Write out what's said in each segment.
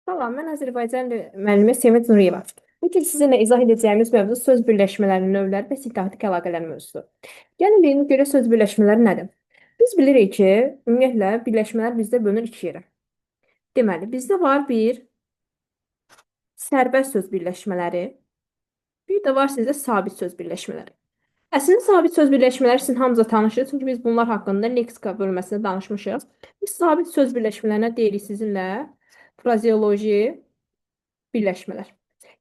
Salam, mən Azərbaycan müəllimi Sevinç Nuriyeva. Bu gün sizinlə izah edəcəyimiz mövzu söz birləşmələrinin növləri və sintaktik əlaqələr mövzusudur. Gəlin birinci görə söz birləşmələri nədir? Biz bilirik ki, ümumiyyətlə birləşmələr bizdə bölünür iki yerə. Deməli, bizdə var bir sərbəst söz birləşmələri, bir də var sizdə sabit söz birləşmələri. Əslində sabit söz birləşmələri sizin hamınıza tanışdır, çünki biz bunlar haqqında leksika bölməsində danışmışıq. Biz sabit söz birləşmələrinə deyirik sizinlə frazeoloji birləşmələr.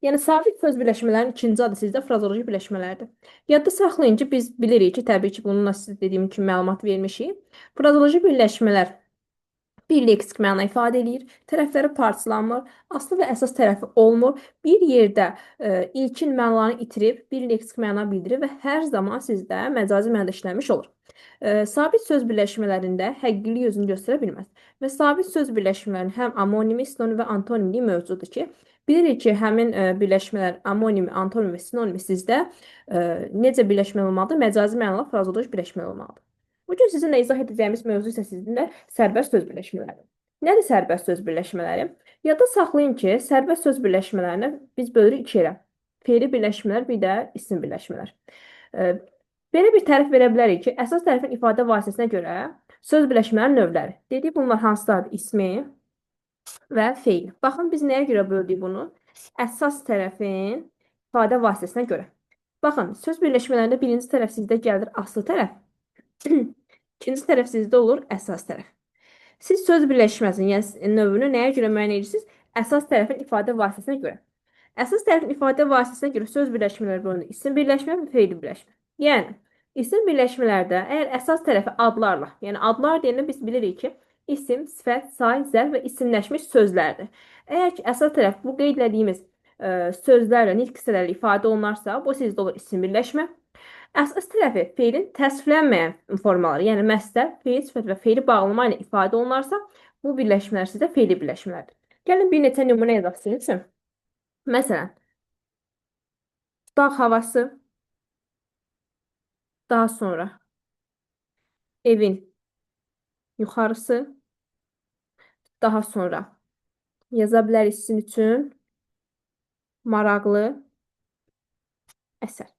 Yəni sabit söz birləşmələrinin ikinci adı sizdə frazeoloji birləşmələrdir. Yadda saxlayın ki, biz bilirik ki, təbii ki, bununla sizə dediyim kimi məlumat vermişik. Frazeoloji birləşmələr bir leksik məna ifadə eləyir, tərəfləri parçalanmır, aslı və əsas tərəfi olmur. Bir yerdə ilkin mənalarını itirib, bir leksik məna bildirir və hər zaman sizdə məcazi mənada işləmiş olur. Sabit söz birləşmələrində həqiqilik özünü göstərə bilməz. Və sabit söz birləşmələrinin həm amonimi, sinonim və antonimliyi mövcuddur ki, bilirik ki, həmin birləşmələr amonimi, antonim və sinonim sizdə necə birləşmə olmalıdır? Məcazi mənalı frazeoloji birləşmə olmalıdır. Bu gün sizinlə izah edəcəyimiz mövzu isə sizinlə sərbəst söz birləşmələri. Nədir sərbəst söz birləşmələri? Yadda saxlayın ki, sərbəst söz birləşmələrini biz bölürük iki yerə. Fe'li birləşmələr, bir də isim birləşmələr. Belə bir tərif verə bilərik ki, əsas tərifin ifadə vasitəsinə görə söz birləşmələrinin növləri. Dedik bunlar hansılardır? İsmi və fe'l. Baxın biz nəyə görə böldük bunu? Əsas tərəfin ifadə vasitəsinə görə. Baxın, söz birləşmələrində birinci tərəf sizdə gəlir aslı tərəf. İkinci tərəf sizdə olur əsas tərəf. Siz söz birləşməsinin, yəni növünü nəyə görə müəyyən edirsiniz? Əsas tərəfin ifadə vasitəsinə görə. Əsas tərəfin ifadə vasitəsinə görə söz birləşmələri bölünür. İsim birləşmə və fe'li birləşmə. Yəni, isim birləşmələrdə əgər əsas tərəfi adlarla, yəni adlar deyəndə biz bilirik ki, isim, sifət, say, zərf və isimləşmiş sözlərdir. Əgər ki, əsas tərəf bu qeyd etdiyimiz sözlərlə, nitq hissələrlə ifadə olunarsa, bu sizdə olur isim birləşmə. Əsas tərəfi fe'lin təsviflənməyən formaları, yəni məsdər, fe'l, sifət və fe'li bağlama ilə ifadə olunarsa, bu birləşmələr sizdə fe'li birləşmələrdir. Gəlin bir neçə nümunə yazaq sizin üçün. Məsələn, dağ havası, daha sonra evin yuxarısı, daha sonra yaza bilərik sizin üçün maraqlı əsər.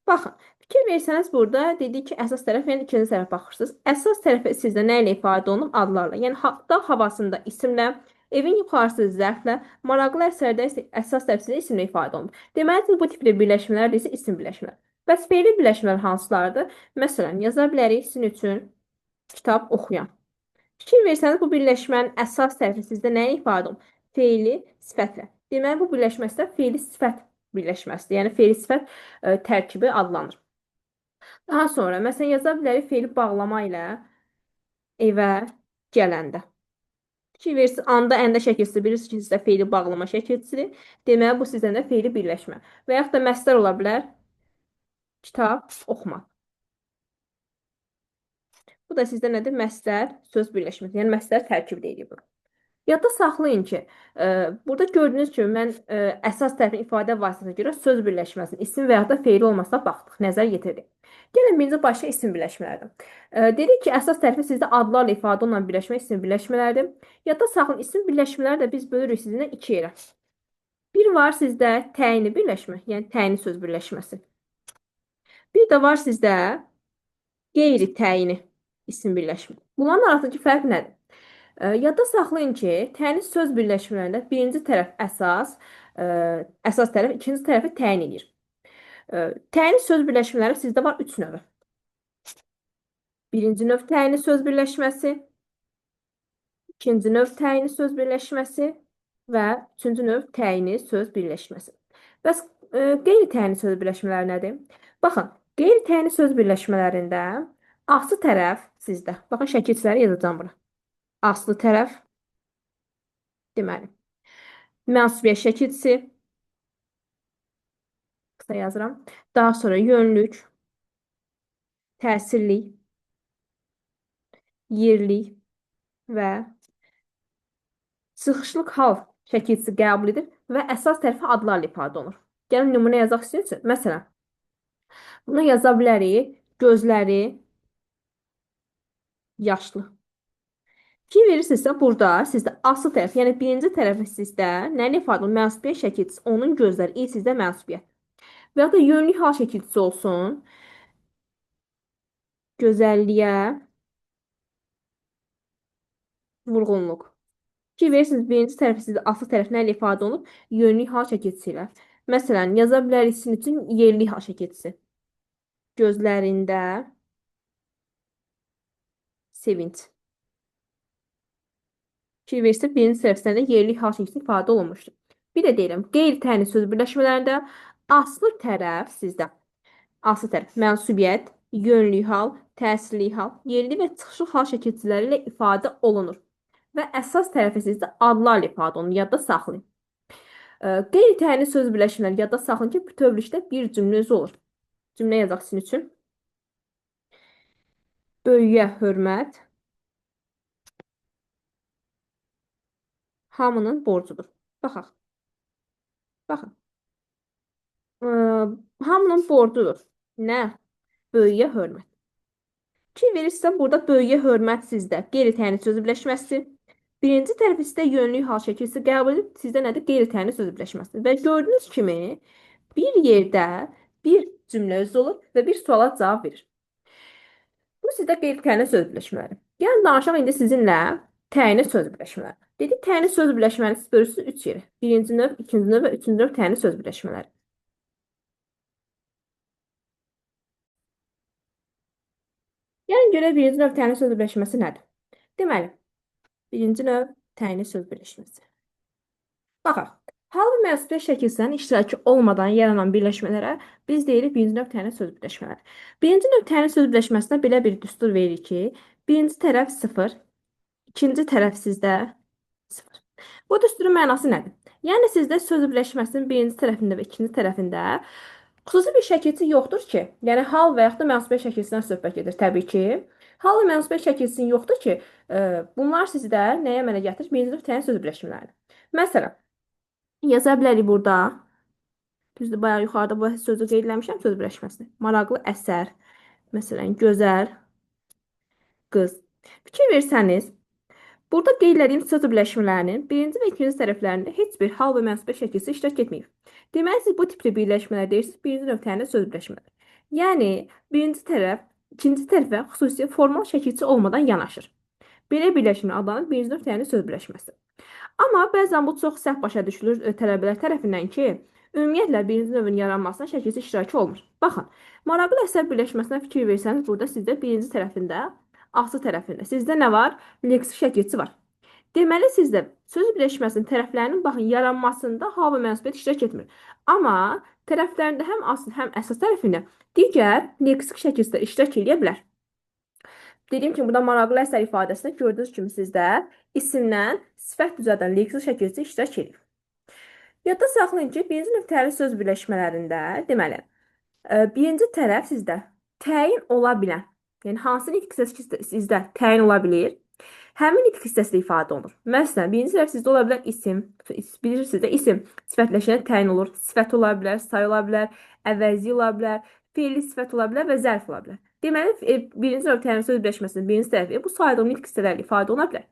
Baxın, fikir versəniz burada dedik ki, əsas tərəf, yəni ikinci tərəf baxırsınız. Əsas tərəf sizdə nə ilə ifadə olunub? Adlarla. Yəni dağ havasında isimlə, evin yuxarısı zərflə, maraqlı əsərdə isə əsas tərəf sizdə isimlə ifadə olunub. Deməli, bu tipli birləşmələr isə isim birləşmələr. Bəs fe'li birləşmələr hansılardır? Məsələn, yaza bilərik sizin üçün kitab oxuyan. Fikir versəniz, bu birləşmənin əsas tərəfi sizdə nə ifadə olunub? Fe'li sifətlə. Deməli, bu birləşmə isə fe'li sifət birləşməsidir. Yəni, fe'li sifət tərkibi adlanır. Daha sonra, məsələn, yaza bilərik fe'li bağlama ilə evə gələndə. Fikir versiniz, anda, əndə şəkilçisi bilirsiniz ki, sizdə fe'li bağlama şəkilçisidir. Deməli, bu sizdə də fe'li birləşmə. Və yaxud da məsdər ola bilər kitab oxumaq. Bu da sizdə nədir? Məsdər söz birləşməsi. Yəni, məsdər tərkibi deyirik bunu. Yadda saxlayın ki, burada gördüyünüz kimi mən əsas tərəfin ifadə vasitəsinə görə söz birləşməsinin isim və ya da fe'li olmasına baxdıq, nəzər yetirdik. Gəlin birinci başqa isim birləşmələrdir. Dedik ki, əsas tərəfi sizdə adlarla ifadə olunan birləşmə isim birləşmələrdir. Yadda saxlayın, isim birləşmələri də biz bölürük sizinlə iki yerə. Bir var sizdə təyini birləşmə, yəni təyini söz birləşməsi. Bir də var sizdə qeyri-təyini isim birləşmə. Bunların arasındakı fərq nədir? Yadda saxlayın ki, təyin söz birləşmələrində birinci tərəf əsas tərəf, ikinci tərəfi təyin edir. Təyin söz birləşmələri sizdə var 3 növü. Birinci növ təyini söz birləşməsi, ikinci növ təyini söz birləşməsi və üçüncü növ təyini söz birləşməsi. Bəs qeyri-təyini söz birləşmələri nədir? Baxın, qeyri-təyini söz birləşmələrində aslı tərəf sizdə. Baxın, şəkilçiləri yazacağım bura. Aslı tərəf, deməli, mənsubiyyət şəkilçisi, qısa yazıram. Daha sonra yönlük, təsirlik, yerlik və çıxışlıq hal şəkilçisi qəbul edir və əsas tərəfi adlarla ifadə olunur. Gəlin nümunə yazaq sizin üçün. Məsələn, buna yaza bilərik gözləri yaşlı. Ki verirsinizsə burada sizdə aslı tərəf, yəni birinci tərəfi sizdə nəyin ifadə olunur? Mənsubiyyət şəkilçisi, onun gözləri, i sizdə mənsubiyyət. Və ya da yönlü hal şəkilçisi olsun. Gözəlliyə vurğunluq. Ki verirsiniz birinci tərəfi sizdə aslı tərəf nə ilə ifadə olunur? Yönlü hal şəkilçisi ilə. Məsələn, yaza bilərik sizin üçün yerli hal şəkilçisi. Gözlərində sevinç. Ki verirsə birinci tərəfdən də yerli hal şəkilçisi ifadə olunmuşdur. Bir də deyirəm, qeyri-təyinli söz birləşmələrində aslı tərəf sizdə. Aslı tərəf mənsubiyyət, yönlü hal, təsirli hal, yerli və çıxışlı hal şəkilçiləri ilə ifadə olunur. Və əsas tərəfi sizdə adlarla ifadə olunur. Yadda saxlayın. Qeyri-təyinli söz birləşmələri yadda saxlayın ki, bütövlükdə bir cümlə özü olur. Cümlə yazaq sizin üçün. Böyüyə hörmət hamının borcudur. Baxaq. Baxın. Ee, Hamının borcudur. Nə? Böyüyə hörmət. Ki verirsə burada böyüyə hörmət sizdə. Qeyri-təyinli söz birləşməsi. Birinci tərəf sizdə yönlü hal şəkilçisi qəbul edib sizdə nədir? Qeyri-təyinli söz birləşməsi. Və gördüyünüz kimi bir yerdə bir cümlə özü olur və bir suala cavab verir. Bu sizdə qeyri-təyinli söz birləşmələri. Yəni danışaq indi sizinlə təyinli söz birləşmələri. Dedik təyinli söz birləşməni siz bölürsünüz 3 yerə. Birinci növ, ikinci növ və üçüncü növ təyinli söz birləşmələri. Yəni görək birinci növ təyinli söz birləşməsi nədir? Deməli, birinci növ təyinli söz birləşməsi. Baxaq. Hal və mənsubiyyət şəkilsinin iştirakı olmadan yaranan birləşmələrə biz deyirik birinci növ təyinli söz birləşmələri. Birinci növ təyinli söz birləşməsinə belə bir düstur veririk ki, birinci tərəf 0, ikinci tərəf sizdə 0. Bu düsturun mənası nədir? Yəni sizdə söz birləşməsinin birinci tərəfində və ikinci tərəfində xüsusi bir şəkilçi yoxdur ki, yəni hal və yaxud da mənsubiyyət şəkilçisindən söhbət gedir təbii ki. Hal və mənsubiyyət şəkilçisi yoxdur ki, bunlar sizdə nəyə əmələ gətirir? Birinci növ təyinli söz birləşmələri. Məsələn, yaza bilərik burada. Düzdür, bayaq yuxarıda bu sözü qeyd eləmişəm, söz birləşməsini. Maraqlı əsər, məsələn, gözəl qız. Fikir versəniz, burada qeyd etdiyim söz birləşmələrinin birinci və ikinci tərəflərində heç bir hal və mənsubiyyət şəkilçisi iştirak etməyib. Deməli, siz bu tipli birləşmələr deyirsiniz, birinci növ təyinli söz birləşmələri. Yəni, birinci tərəf, ikinci tərəfə xüsusi formal şəkilçi olmadan yanaşır. Belə birləşmə adlanır birinci növ təyinli söz birləşməsi. Amma bəzən bu çox səhv başa düşülür tələbələr tərəfindən ki, ümumiyyətlə birinci növün yaranmasına şəkilçi iştirakı olmur. Baxın, maraqlı əsər birləşməsinə fikir versəniz, burada sizdə birinci tərəfində, aslı tərəfində sizdə nə var? Leksik şəkilçi var. Deməli, sizdə söz birləşməsinin tərəflərinin baxın yaranmasında hal və mənsubiyyət iştirak etmir. Amma tərəflərində həm aslı, həm əsas tərəfində digər leksik şəkilçilər iştirak edə bilər. Dediyim kimi, burada maraqlı əsər ifadəsində gördüyünüz kimi sizdə isimdən sifət düzəldən leksik şəkilçisi iştirak edir. Yadda saxlayın ki, birinci növ təyinli söz birləşmələrində, deməli, birinci tərəf sizdə təyin ola bilən, yəni hansı nitq hissəsi sizdə təyin ola bilir? Həmin nitq hissəsi ifadə olunur. Məsələn, birinci tərəf sizdə ola bilər isim, bilirsiniz də isim sifətləşənə təyin olur. Sifət ola bilər, say ola bilər, əvəzi ola bilər, fe'li sifət ola bilər və zərf ola bilər. Deməli, birinci növ təyinli söz birləşməsinin birinci tərəfi bu sayda nitq hissələrlə ifadə ola bilər.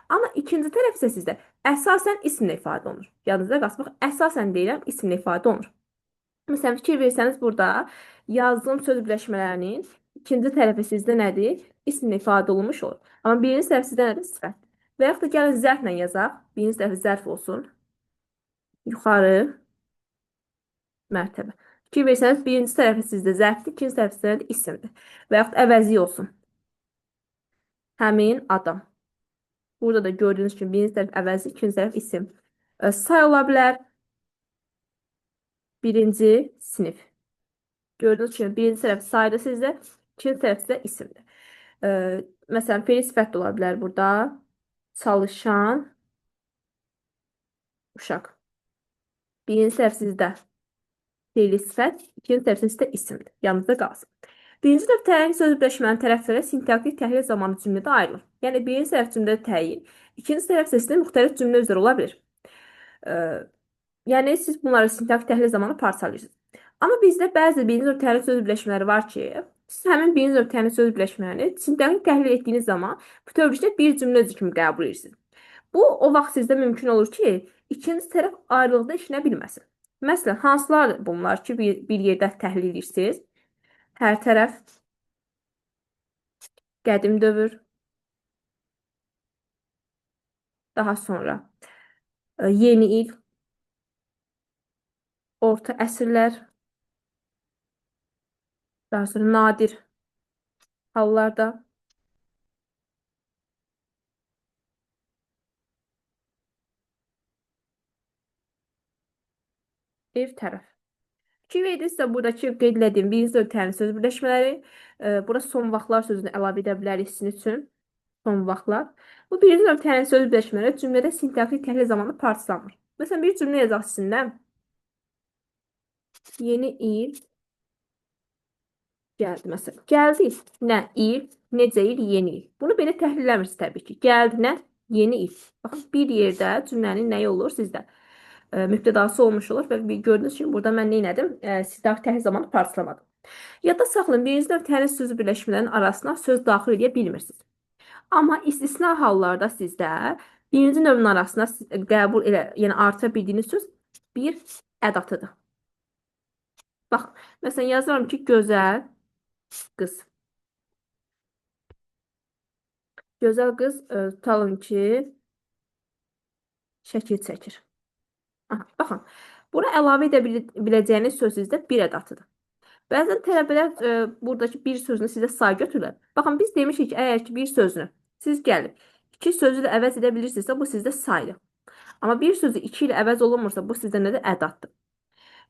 Amma ikinci tərəf isə sizdə əsasən ismlə ifadə olunur. Yadınızda qalsın, bax, əsasən deyirəm, ismlə ifadə olunur. Məsələn, fikir versəniz burada yazdığım söz birləşmələrinin ikinci tərəfi sizdə nədir? İsmlə ifadə olunmuş olur. Amma birinci tərəf sizdə nədir? Sifət. Və yaxud da gəlin zərflə yazaq. Birinci tərəfi zərf olsun. Yuxarı mərtəbə. Fikir versəniz, birinci tərəfi sizdə zərfdir, ikinci tərəfi sizdə nədir? İsimdir. Və yaxud əvəzi olsun. Həmin adam. Burada da gördüyünüz kimi birinci tərəf əvəzi, ikinci tərəf isim. Say ola bilər. Birinci sinif. Gördüyünüz kimi birinci tərəf sayda sizdə, ikinci tərəf sizdə isimdir. Məsələn, fe'li sifət də ola bilər burada. Çalışan uşaq. Birinci tərəf sizdə fe'li sifət, ikinci tərəf sizdə isimdir. Yanınızda qalsın. Birinci növ təyin söz birləşmənin tərəfləri sintaktik təhlil zamanı cümlədə ayrılır. Yəni, birinci tərəf cümlədə təyin, ikinci tərəf sizdə müxtəlif cümlə üzrə ola bilir. Yəni, siz bunları sintaktik təhlil zamanı parçalayırsınız. Amma bizdə bəzi birinci növ təhlil söz birləşmələri var ki, Siz həmin birinci növ təyin söz birləşmələrini sintaktik təhlil etdiyiniz zaman bütövlükdə bir cümlə özü kimi qəbul edirsiniz. Bu, o vaxt sizdə mümkün olur ki, ikinci tərəf ayrılıqda işlənə bilməsin. Məsələn, hansılar bunlar ki, bir yerdə təhlil edirsiniz? Hər tərəf, qədim dövr, daha sonra yeni il, orta əsrlər, daha sonra nadir hallarda, ev tərəf. Fikir isə buradakı qeyd etdiyim birinci növ təyin söz birləşmələri. Bura son vaxtlar sözünü əlavə edə bilərik sizin üçün. Son vaxtlar. Bu birinci növ təyin söz birləşmələri cümlədə sintaktik təhlil zamanı parçalanmır. Məsələn, bir cümlə yazaq sizinlə. Yeni il gəldi məsələn. Gəldi nə il, necə il, yeni il. Bunu belə təhlil eləmirsiniz təbii ki. Gəldi nə? Yeni il. Baxın, bir yerdə cümlənin nəyi olur sizdə? Mübtədası olmuş olur və gördüyünüz kimi burada mən nə etdim? Sintaktik təhlil zamanı parçalamadım. Yadda saxlayın, birinci növ təhlil sözü birləşmələrinin arasına söz daxil edə bilmirsiniz. Amma istisna hallarda sizdə birinci növün arasına qəbul elə, yəni artıra bildiyiniz söz bir ədatıdır. Bax, məsələn yazıram ki, gözəl qız. Gözəl qız tutalım ki, şəkil çəkir. Baxın, buna əlavə edə biləcəyiniz söz sizdə bir ədatıdır. Bəzən tələbələr buradakı bir sözünü sizə say götürürlər. Baxın, biz demişik ki, əgər ki bir sözünü siz gəlib iki sözü ilə əvəz edə bilirsinizsə, bu sizdə saydır. Amma bir sözü iki ilə əvəz olunmursa, bu sizdə nədir? Ədatdır.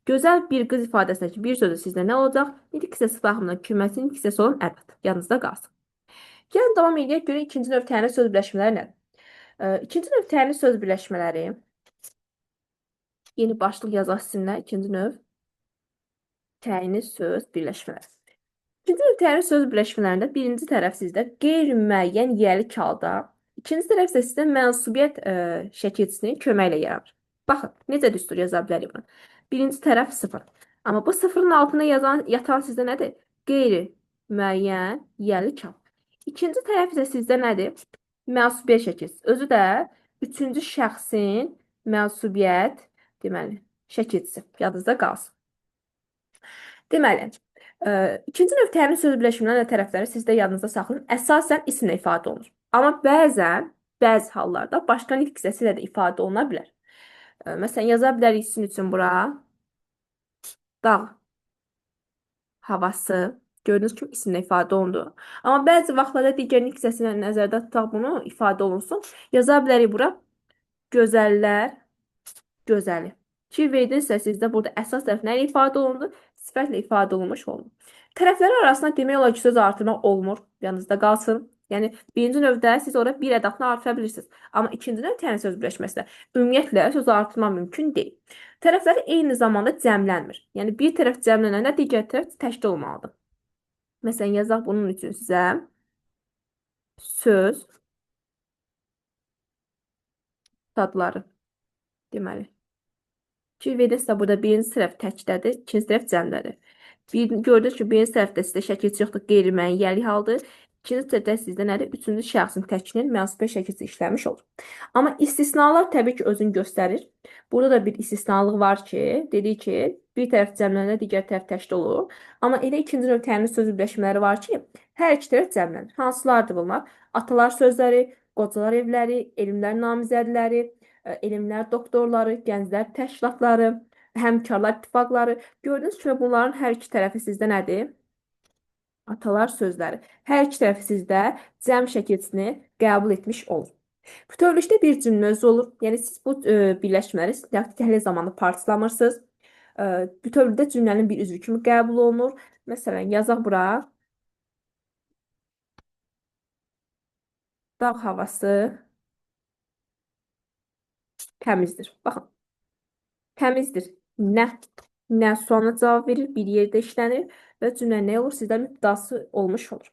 Gözəl bir qız ifadəsindəki bir sözü sizdə nə olacaq? İlk hissəsi baxımından küməsinin ilk hissəsi olan ədat. Yadınızda qalsın. Gəlin davam edək, görək ikinci növ təyin söz birləşmələri nədir? İkinci növ təyin söz birləşmələri yeni başlıq yazaq sizinlə. İkinci növ təyin söz birləşmələri. İkinci növ təyin söz birləşmələrində birinci tərəf sizdə qeyri-müəyyən yiyəlik halda, ikinci tərəf isə sizdə mənsubiyyət şəkilçisinin köməyi ilə yaranır. Baxın, necə düstur yaza bilərik bunu? Birinci tərəf 0. Amma bu 0-ın altında yatan sizdə nədir? Qeyri-müəyyən yiyəlik hal. İkinci tərəf isə sizdə nədir? Mənsubiyyət şəkilçisi. Özü də üçüncü şəxsin mənsubiyyət, deməli, şəkilçisi. Yadınızda qalsın. Deməli, ikinci növ təyin söz birləşmələrinin tərəfləri sizdə yadınızda saxlayın. Əsasən isimlə ifadə olunur. Amma bəzi hallarda başqa nitq hissəsi ilə də ifadə oluna bilər. Məsələn, yaza bilərik sizin üçün bura. Dağ havası. Gördüyünüz kimi isimlə ifadə olundu. Amma bəzi vaxtlarda digər nitq hissəsi ilə nəzərdə tutaq bunu ifadə olunsun. Yaza bilərik bura. Gözəllər, gözəli. Fikir verdinizsə sizdə burada əsas tərəf nə ilə ifadə olundu? Sifətlə ifadə olunmuş oldu. Tərəfləri arasında demək olar ki, söz artırmaq olmur. Yanınızda qalsın. Yəni, birinci növdə siz oraya bir ədatını artıra bilirsiniz. Amma ikinci növ təyin söz birləşməsində ümumiyyətlə söz artırmaq mümkün deyil. Tərəfləri eyni zamanda cəmlənmir. Yəni, bir tərəf cəmlənəndə digər tərəf təşkil olmalıdır. Məsələn, yazaq bunun üçün sizə söz adları deməli. Fikir verirsə, burada birinci tərəf təkdədir, ikinci tərəf cəmdədir. Gördünüz ki, birinci tərəfdə sizdə şəkilçi yoxdur, qeyri-müəyyən yiyəlik haldır. İkinci tərəfdə sizdə nədir? Üçüncü şəxsin təkinin mənsubiyyət şəkilçisi işləmiş olur. Amma istisnalar təbii ki, özünü göstərir. Burada da bir istisnalıq var ki, dedik ki, bir tərəf cəmlənəndə digər tərəf təşkil olur. Amma elə ikinci növ təmin söz birləşmələri var ki, hər iki tərəf cəmlənir. Hansılardır bunlar? Atalar sözləri, qocalar evləri, elmlər namizədləri, elmlər doktorları, gənclər təşkilatları, həmkarlar ittifaqları. Gördüyünüz kimi bunların hər iki tərəfi sizdə nədir? Atalar sözləri. Hər iki tərəfi sizdə cəm şəkilçisini qəbul etmiş olur. Bütövlükdə bir cümlə özü olur. Yəni siz bu birləşmələri sintaktik təhlil zamanı parçalamırsınız. Bütövlükdə cümlənin bir üzvü kimi qəbul olunur. Məsələn, yazaq bura. Dağ havası təmizdir. Baxın. Təmizdir. Nə sualına cavab verir, bir yerdə işlənir və cümlə nə olur? Sizdə mübtədası olmuş olur.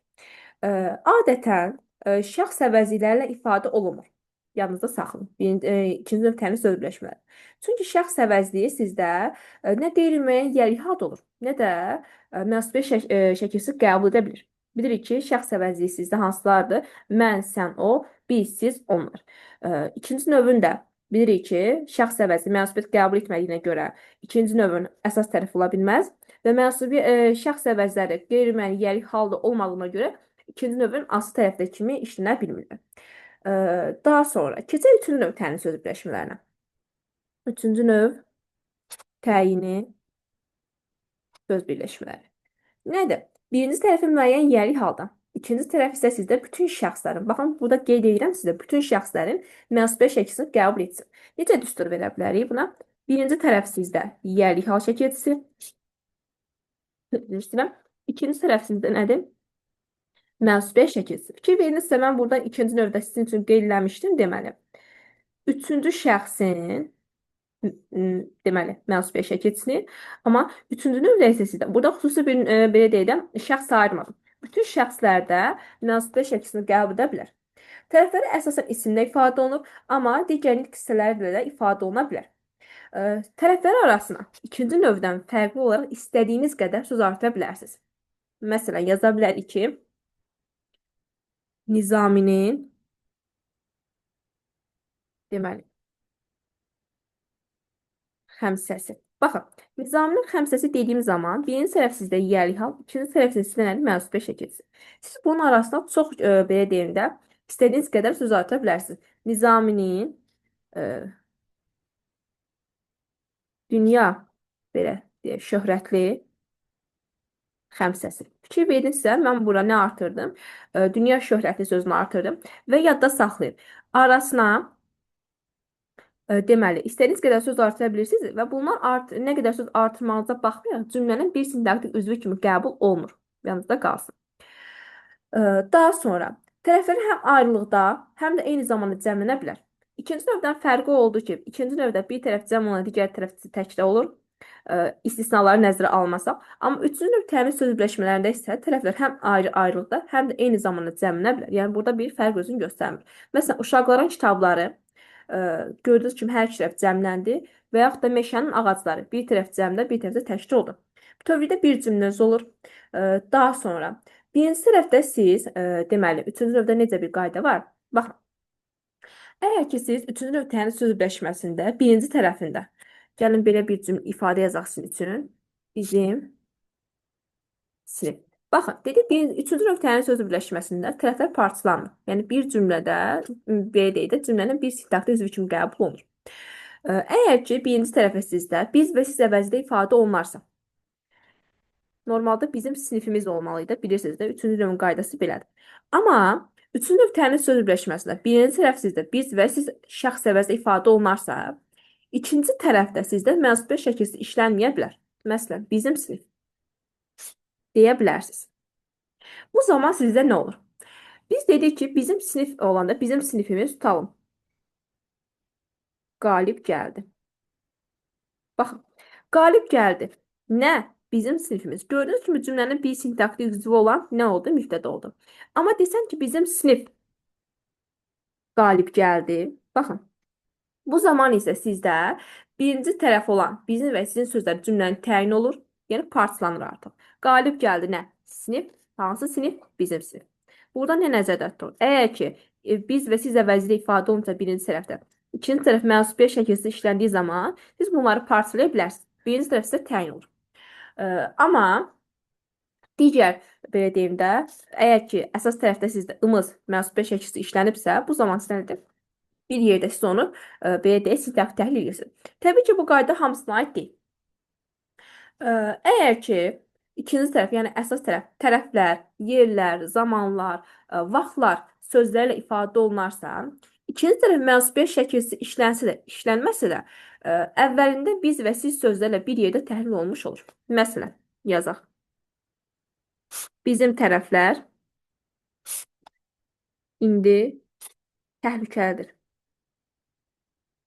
Adətən şəxs əvəzilərlə ifadə olunmur. Yadınızda saxlayın. İkinci növ təmiz söz birləşmələri. Çünki şəxs əvəzliyi sizdə nə qeyri-müəyyən yiyəlik halda olur, nə də mensipi şəkilsiz qəbul edə bilir. Bilirik ki, şəxs əvəzliyi sizdə hansılardır? Mən, sən, o, biz, siz, onlar. İkinci növün də bilirik ki, şəxs əvəzli mənsubiyyət qəbul etmədiyinə görə ikinci növün əsas tərəfi ola bilməz və mənsubi şəxs əvəzləri qeyri-müəyyənlik halda olmadığına görə ikinci növün aslı tərəfdə kimi işlənə bilmirlər. Daha sonra keçək üçüncü növ təyin söz birləşmələrinə. Üçüncü növ təyini söz birləşmələri. Nədir? Birinci tərəfin müəyyən yeri halda, ikinci tərəf isə sizdə bütün şəxslərin, baxın, burada qeyd edirəm sizdə bütün şəxslərin mənsubiyyət şəkilsini qəbul etsin. Necə düstur verə bilərik buna? Birinci tərəf sizdə yerlik hal şəkilçisi, ikinci tərəf sizdə nədir? Mənsubiyyət şəkilçisi. Fikir verinizsə, mən buradan ikinci növdə sizin üçün qeyd eləmişdim, deməli. Üçüncü şəxsin deməli, mənsubiyyət şəkilçisini, amma üçüncü növdə isə sizdə, burada xüsusi bir, belə deyiləm, şəxs ayırmadım. Bütün şəxslərdə mənsubiyyət şəkilçisini qəbul edə bilər. Tərəfləri əsasən isimlə ifadə olunur, amma digər nitq hissələri də ifadə oluna bilər. Tərəflər arasına ikinci növdən fərqli olaraq istədiyiniz qədər söz artıra bilərsiniz. Məsələn, yaza bilərik ki, Nizaminin deməli, xəmsəsi. Baxın, Nizaminin xəmsəsi dediyim zaman birinci tərəf sizdə yerlik hal, ikinci tərəf sizdə nədir? Mənsubiyyət şəkilçisi. Siz bunun arasında çox belə deyim də, istədiyiniz qədər söz artıra bilərsiniz. Nizaminin dünya belə deyək, şöhrətli xəmsəsi. Fikir verdinizsə, mən bura nə artırdım? Dünya şöhrətli sözünü artırdım və yadda saxlayın. Arasına deməli, istədiyiniz qədər söz artıra bilirsiniz və bunlar nə qədər söz artırmağınıza baxmayaraq cümlənin bir sintaktik üzvü kimi qəbul olunur. Yanınızda qalsın. Daha sonra tərəflərin həm ayrılıqda, həm də eyni zamanda cəmlənə bilər. İkinci növdən fərqi oldu ki, ikinci növdə bir tərəf cəm olan, digər tərəf təkdə olur. İstisnaları nəzərə almasaq. Amma üçüncü növ təmin söz birləşmələrində isə tərəflər həm ayrı-ayrılıqda, həm də eyni zamanda cəmlənə bilər. Yəni, burada bir fərq özünü göstərmir. Məsələn, uşaqların kitabları gördüyünüz kimi hər iki tərəf cəmləndi və yaxud da meşənin ağacları bir tərəf cəmdə, bir tərəfdə təkdə oldu. Bütövlükdə bir cümləniz olur. Daha sonra birinci tərəfdə siz, deməli, üçüncü növdə necə bir qayda var? Baxın, əgər ki, siz üçüncü növ təyin söz birləşməsində birinci tərəfində, gəlin belə bir cümlə ifadə yazaq sizin üçün, bizim sinif. Baxın, dedik, üçüncü növ təyin söz birləşməsində tərəflər parçalanır. Yəni, bir cümlədə, belə deyək də, cümlənin bir sintaktik üzvü kimi qəbul olunur. Əgər ki, birinci tərəfə sizdə biz və siz əvəzində ifadə olunarsa, normalda bizim sinifimiz olmalıydı. Bilirsiniz də, üçüncü növün qaydası belədir. Amma üçüncü növ təyin söz birləşməsində birinci tərəf sizdə biz və siz şəxs əvəzində ifadə olunarsa, ikinci tərəfdə sizdə mənsubiyyət şəkilsi işlənməyə bilər. Məsələn, bizim sinif deyə bilərsiniz. Bu zaman sizdə nə olur? Biz dedik ki, bizim sinif olanda bizim sinifimiz tutalım. Qalib gəldi. Baxın, qalib gəldi. Nə? Bizim sinifimiz. Gördüyünüz kimi cümlənin bir sintaktik üzvü olan nə oldu? Mübtəda oldu. Amma desəm ki, bizim sinif qalib gəldi. Baxın, bu zaman isə sizdə birinci tərəf olan bizim və sizin sözlər cümlənin təyin olur. Yəni, parçalanır artıq. Qalib gəldi nə? Sinif. Hansı sinif? Bizim sinif. Burada nə nəzərdə tutulur? Əgər ki, biz və siz əvəzində ifadə olunca birinci tərəfdə, ikinci tərəf mənsubiyyət şəkilsi işləndiyi zaman siz bunları parçalaya bilərsiniz. Birinci tərəf sizə təyin olur. Amma digər, belə deyim də, əgər ki, əsas tərəfdə sizdə ımız mənsubiyyət şəkilsi işlənibsə, bu zaman sizə nədir? Bir yerdə siz onu, belə deyək, sintaktik təhlil edirsiniz. Təbii ki, bu qayda hamısına aid deyil. Əgər ki, ikinci tərəf, yəni əsas tərəf, tərəflər, yerlər, zamanlar, vaxtlar sözlərlə ifadə olunarsa, ikinci tərəf mənsubiyyət şəkilsi işlənsə də, işlənməsə də, əvvəlində biz və siz sözlərlə bir yerdə təhlil olmuş olur. Məsələn, yazaq. Bizim tərəflər indi təhlükəlidir.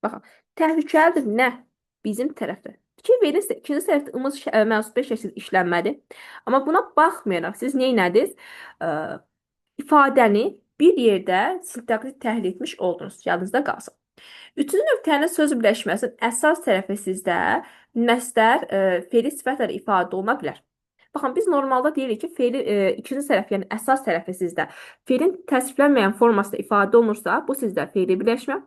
Baxın, təhlükəlidir nə? Bizim tərəfdə. Fikir verirsə, ikinci tərəfdə ımız mənsubiyyət şəkilsi işlənmədi. Amma buna baxmayaraq siz neynədiniz? İfadəni bir yerdə sintaktik təhlil etmiş oldunuz. Yadınızda qalsın. Üçüncü növ tənis söz birləşməsinin əsas tərəfi sizdə məstər, fe'li sifətlə ifadə oluna bilər. Baxın, biz normalda deyirik ki, fe'li ikinci tərəf, yəni əsas tərəfi sizdə fe'lin təsriflənməyən formasında ifadə olunursa, bu sizdə fe'li birləşmə.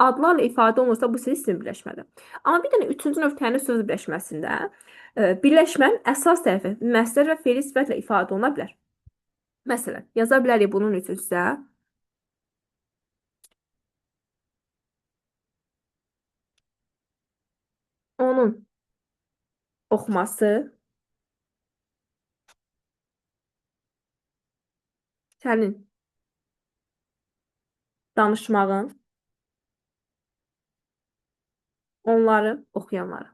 Adlarla ifadə olunursa, bu sizin isim birləşmədir. Amma bir dənə üçüncü növ tənis söz birləşməsində birləşmənin əsas tərəfi məstər və fe'li sifətlə ifadə oluna bilər. Məsələn, yaza bilərik bunun üçün sizə. Onun oxuması, sənin danışmağın, onları oxuyanları.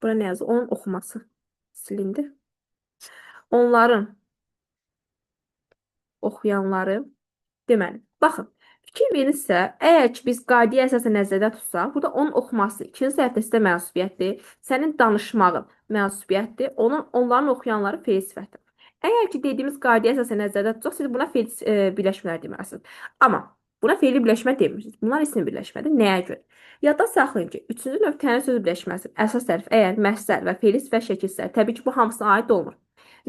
Bura nə yazır? Onun oxuması silindi. Onların oxuyanları. Deməli, baxın, fikir verirsə, əgər ki biz qaidiyə əsasən nəzərdə tutsaq, burada onun oxuması ikinci tərəfdə sizdə mənsubiyyətdir, sənin danışmağın mənsubiyyətdir, onların oxuyanları fe'l sifətdir. Əgər ki dediyimiz qaidiyə əsasən nəzərdə tutsaq, siz buna fe'l birləşmələr deməlisiniz. Amma buna fe'li birləşmə demirsiniz. Bunlar isim birləşmədir. Nəyə görə? Yadda saxlayın ki, üçüncü növ təyin söz birləşməsi əsas tərəf əgər məstər və fe'li sifət şəkilsə, təbii ki bu hamısına aid olmur.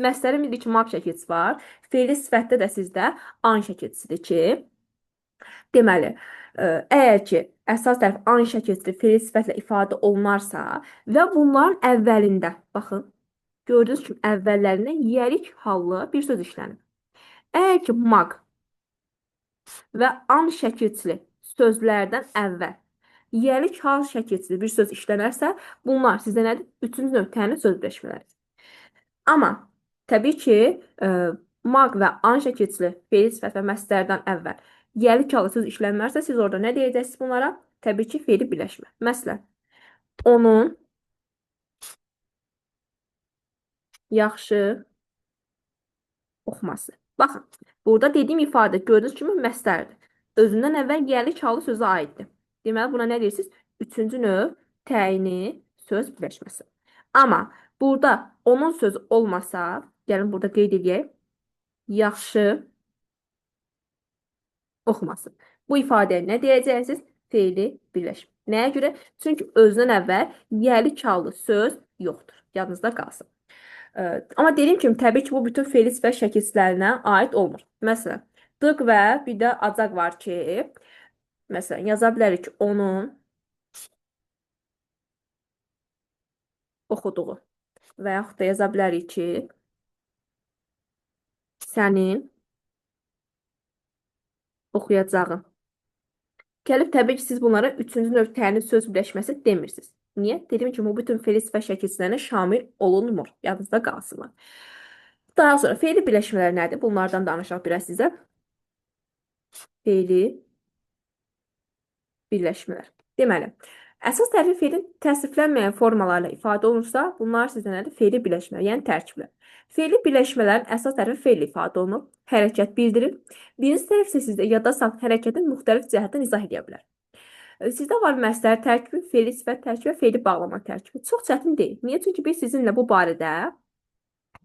Məstərin bir iki maq şəkilsi var. Fe'li sifətdə də sizdə an şəkilçisidir ki, deməli, əgər ki, əsas tərəf an şəkilçisi fe'li sifətlə ifadə olunarsa və bunların əvvəlində, baxın, gördüyünüz kimi əvvəllərində yelik hallı bir söz işlənir. Əgər ki, maq və an şəkilçili sözlərdən əvvəl yelik hal şəkilçili bir söz işlənərsə, bunlar sizdə nədir? Üçüncü növ təyin söz birləşmələri. Amma təbii ki, maq və an şəkilçili fe'li sifət və məstərdən əvvəl yelik hallı söz işlənmərsə, siz orada nə deyəcəksiniz bunlara? Təbii ki, fe'li birləşmə. Məsələn, onun yaxşı oxuması. Baxın, burada dediyim ifadə gördüyünüz kimi məstərdir. Özündən əvvəl yelik hallı sözə aiddir. Deməli, buna nə deyirsiniz? Üçüncü növ təyini söz birləşməsi. Amma burada onun sözü olmasa, gəlin burada qeyd edək, yaxşı oxuması. Bu ifadəyə nə deyəcəksiniz? Fe'li birləşmə. Nəyə görə? Çünki özündən əvvəl yelik hallı söz yoxdur. Yadınızda qalsın. Amma dediyim kimi, təbii ki, bu bütün fe'li sifət şəkilçilərinə aid olmur. Məsələn, dıq və bir də acaq var ki, məsələn, yaza bilərik ki, onun oxuduğu və yaxud da yaza bilərik ki, sənin oxuyacağın. Gəlib təbii ki, siz bunlara üçüncü növ təyin söz birləşməsi demirsiniz. Niyə? Dediyim kimi, bu bütün fe'li sifət şəkilçilərinə şamil olunmur. Yadınızda qalsınlar. Daha sonra fe'li birləşmələr nədir? Bunlardan danışaq biraz sizə. Fe'li birləşmələr. Deməli, əsas tərəfi fe'lin təsriflənməyən formalarla ifadə olunursa, bunlar sizdə nədir? Fe'li birləşmələr, yəni tərkiblər. Fe'li birləşmələrin əsas tərəfi fe'l ifadə olunur, hərəkət bildirir. Birinci tərəf isə sizdə yadda saxlayın, hərəkətin müxtəlif cəhətdən izah edə bilər. Sizdə var məsləhət tərkibi, fe'li sifət tərkibi və fe'li bağlama tərkibi. Çox çətin deyil. Niyə? Çünki biz sizinlə bu barədə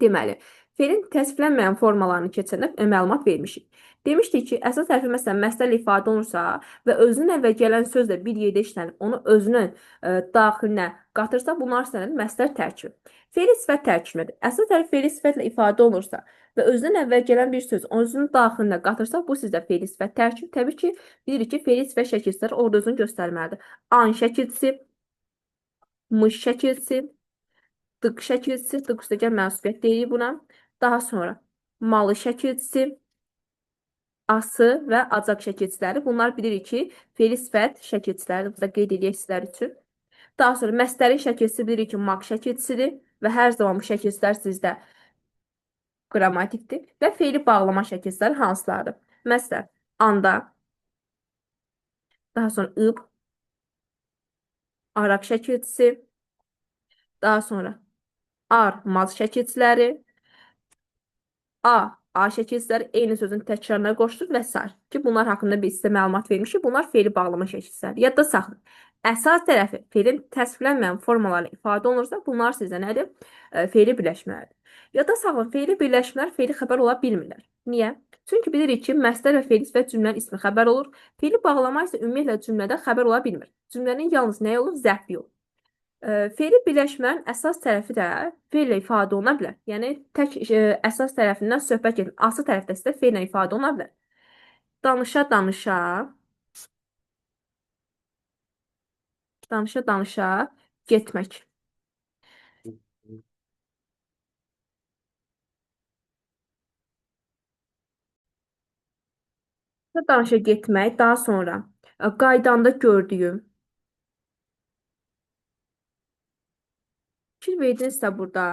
deməli, fe'lin təsriflənməyən formalarını keçəndə məlumat vermişik. Demişdik ki, əsas tərəfi məsələn məstərlə ifadə olunursa və özünün əvvəl gələn sözlə bir yerdə işlənib, onu özünün daxilinə qatırsa, bunlar sənədir məstər tərkibi. Fe'li sifət tərkibinədir. Əsas tərəf fe'li sifətlə ifadə olunursa və özünün əvvəl gələn bir söz özünün daxilinə qatırsa, bu sizdə fe'li sifət tərkibi. Təbii ki, bilirik ki, fe'li sifət şəkilçiləri orada özünü göstərməlidir. An şəkilçisi, mış şəkilçisi, dıq şəkilçisi, dıq üstəgəl mənsubiyyət deyirik buna. Daha sonra malı şəkilçisi, ası və acaq şəkilçiləri. Bunlar bilirik ki, fe'li sifət şəkilçiləri. Burada qeyd edək sizlər üçün. Daha sonra məstərin şəkilçisi bilirik ki, maq şəkilçisidir və hər zaman bu şəkilçilər sizdə qrammatikdir və fe'li bağlama şəkilçiləri hansılardır? Məsələn, anda, daha sonra ıb, araq şəkilçisi, daha sonra ar, maz şəkilçiləri, a, A şəkil hissələri eyni sözün təkrarına qoşulur və s. ki, bunlar haqqında biz sizə məlumat vermişik. Bunlar fe'li bağlama şəkil hissələri. Yadda saxlayın. Əsas tərəfi fe'lin təsvirlənməyən formaları ifadə olunursa, bunlar sizə nədir? Fe'li birləşmələrdir. Yadda saxlayın, fe'li birləşmələr fe'li xəbər ola bilmirlər. Niyə? Çünki bilirik ki, məsdər və fe'li sifət cümlənin ismi xəbər olur. Fe'li bağlama isə ümumiyyətlə cümlədə xəbər ola bilmir. Cümlənin yalnız nəyi olur? Zərfi olur. Fe'li birləşmənin əsas tərəfi də fe'llə ifadə oluna bilər. Yəni, tək əsas tərəfindən söhbət gedir. Asıl tərəfdə isə fe'llə ifadə oluna bilər. Danışa-danışa, danışa-danışa getmək. Danışa getmək, daha sonra qaydanda gördüyüm. Fikir verdinizsə burada.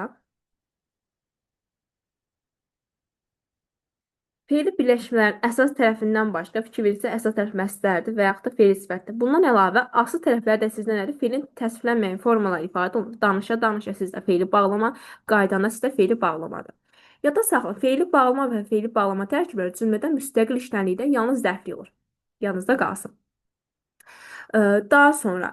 Fe'li birləşmələrin əsas tərəfindən başqa fikir verirsə, əsas tərəf məsdərdir və yaxud da fe'li sifətdir. Bundan əlavə, asıl tərəflər də sizdə nədir? Fe'lin təsvirlənməyən formaları ifadə olunur. Danışa-danışa sizdə fe'li bağlama, qaydanda sizdə fe'li bağlamadır. Yadda saxlayın, fe'li bağlama və fe'li bağlama tərkibləri cümlədə müstəqil işlənlikdə yalnız zərfli olur. Yanınızda qalsın. Daha sonra,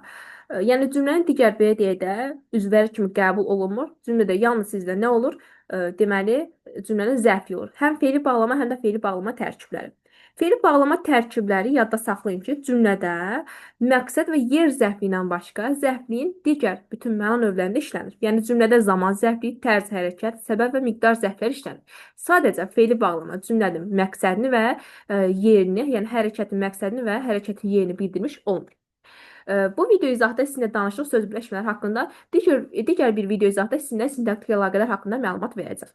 yəni cümlənin digər belə deyək də, üzvləri kimi qəbul olunmur. Cümlədə yalnız sizdə nə olur? Deməli, cümlənin zərfi olur. Həm fe'li bağlama, həm də fe'li bağlama tərkibləri. Fe'li bağlama tərkibləri yadda saxlayın ki, cümlədə məqsəd və yer zərfi ilə başqa zərfliyin digər bütün məna növlərində işlənir. Yəni cümlədə zaman zərfliyi, tərz hərəkət, səbəb və miqdar zərfləri işlənir. Sadəcə fe'li bağlama cümlənin məqsədini və yerini, yəni hərəkətin məqsədini və hərəkətin yerini bildirmiş olmur. Bu video izahda sizinlə danışdıq söz birləşmələri haqqında. Digər bir video izahda sizinlə sintaktik əlaqələr haqqında məlumat verəcəm.